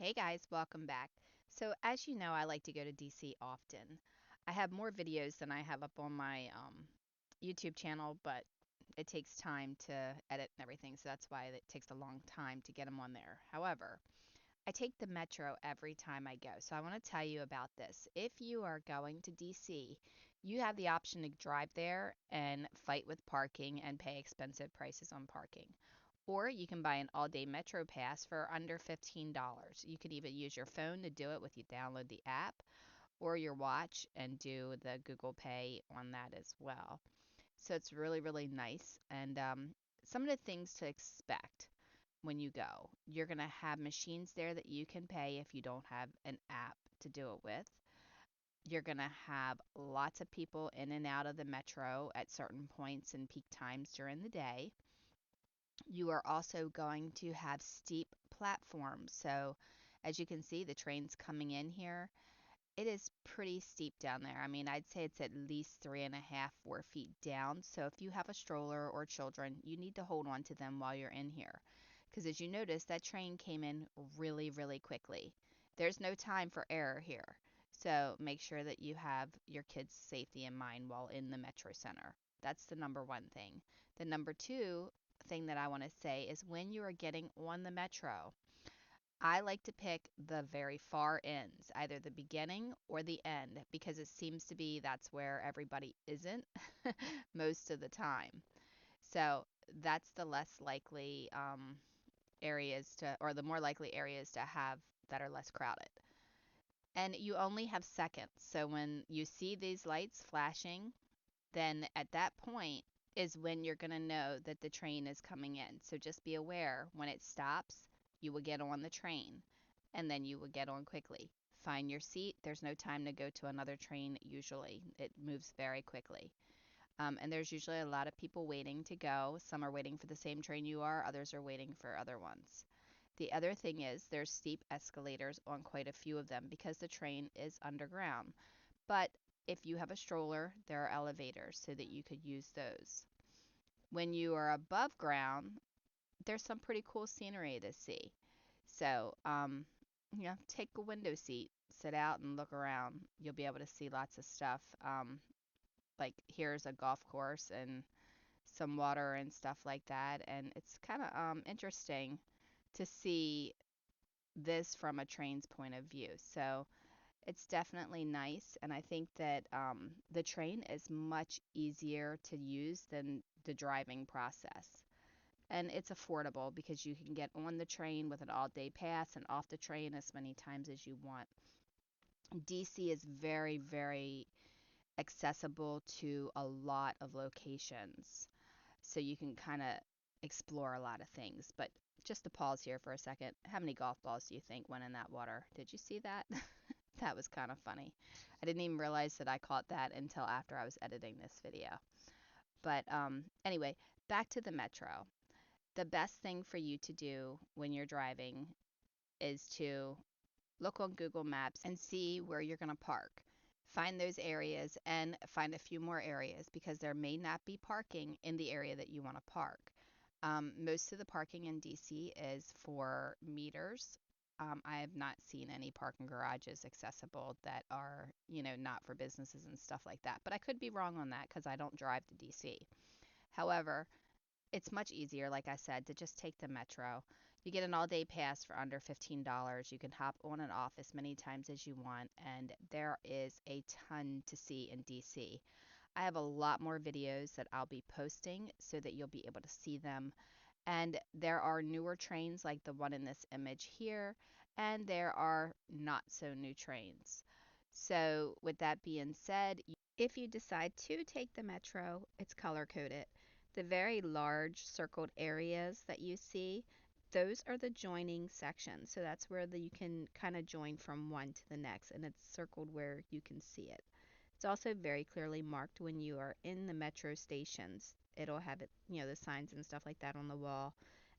Hey guys, welcome back. So, as you know, I like to go to DC often. I have more videos than I have up on my YouTube channel, but it takes time to edit and everything, so that's why it takes a long time to get them on there. However, I take the metro every time I go, so I want to tell you about this. If you are going to DC, you have the option to drive there and fight with parking and pay expensive prices on parking. Or you can buy an all-day Metro Pass for under $15. You could even use your phone to do it with you download the app or your watch and do the Google Pay on that as well. So it's really, really nice. And some of the things to expect when you go, you're going to have machines there that you can pay if you don't have an app to do it with. You're going to have lots of people in and out of the metro at certain points and peak times during the day. You are also going to have steep platforms. So, as you can see, the train's coming in here. It is pretty steep down there. I mean, I'd say it's at least 3.5, 4 feet down. So, if you have a stroller or children, you need to hold on to them while you're in here. Because as you notice, that train came in really, really quickly. There's no time for error here. So, make sure that you have your kids' safety in mind while in the Metro Center. That's the number one thing. The number two thing that I want to say is when you are getting on the metro, I like to pick the very far ends, either the beginning or the end, because it seems to be that's where everybody isn't most of the time. So that's the less likely areas to, or the more likely areas to have that are less crowded. And you only have seconds. So when you see these lights flashing, then at that point is when you're going to know that the train is coming in. So just be aware when it stops, you will get on the train and then you will get on quickly. Find your seat. There's no time to go to another train usually, it moves very quickly. And there's usually a lot of people waiting to go. Some are waiting for the same train you are, others are waiting for other ones. The other thing is there's steep escalators on quite a few of them because the train is underground. But if you have a stroller, there are elevators so that you could use those. When you are above ground, there's some pretty cool scenery to see. So, take a window seat, sit out and look around. You'll be able to see lots of stuff. Like here's a golf course and some water and stuff like that. And it's kind of interesting to see this from a train's point of view. So, it's definitely nice, and I think that the train is much easier to use than the driving process. And it's affordable because you can get on the train with an all-day pass and off the train as many times as you want. DC is very, very accessible to a lot of locations, so you can kind of explore a lot of things. But just to pause here for a second, how many golf balls do you think went in that water? Did you see that? That was kind of funny. I didn't even realize that I caught that until after I was editing this video. But anyway, back to the metro. The best thing for you to do when you're driving is to look on Google Maps and see where you're going to park. Find those areas and find a few more areas because there may not be parking in the area that you want to park. Most of the parking in DC is for meters. I have not seen any parking garages accessible that are, not for businesses and stuff like that. But I could be wrong on that because I don't drive to DC. However, it's much easier, like I said, to just take the metro. You get an all-day pass for under $15. You can hop on and off as many times as you want, and there is a ton to see in DC. I have a lot more videos that I'll be posting so that you'll be able to see them. And there are newer trains like the one in this image here, and there are not so new trains. So, with that being said, if you decide to take the metro, it's color coded. The very large circled areas that you see, those are the joining sections. So that's where you can kind of join from one to the next, and it's circled where you can see it. It's also very clearly marked when you are in the metro stations. It'll have it, the signs and stuff like that on the wall.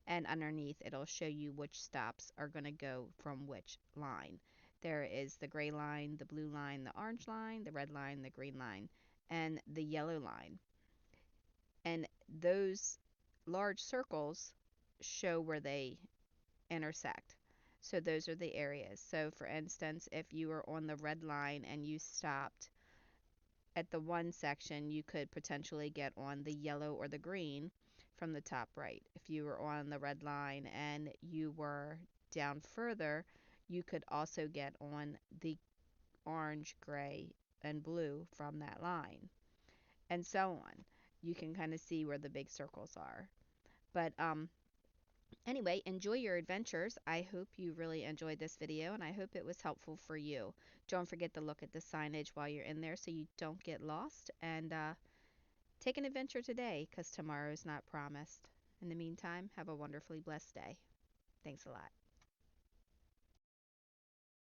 And underneath, it'll show you which stops are going to go from which line. There is the gray line, the blue line, the orange line, the red line, the green line, and the yellow line. And those large circles show where they intersect. So those are the areas. So for instance, if you were on the red line and you stopped at the one section, you could potentially get on the yellow or the green from the top right. If you were on the red line and you were down further, you could also get on the orange, gray, and blue from that line, and so on. You can kind of see where the big circles are. But anyway, enjoy your adventures. I hope you really enjoyed this video and I hope it was helpful for you. Don't forget to look at the signage while you're in there so you don't get lost. And take an adventure today because tomorrow is not promised. In the meantime, have a wonderfully blessed day. Thanks a lot.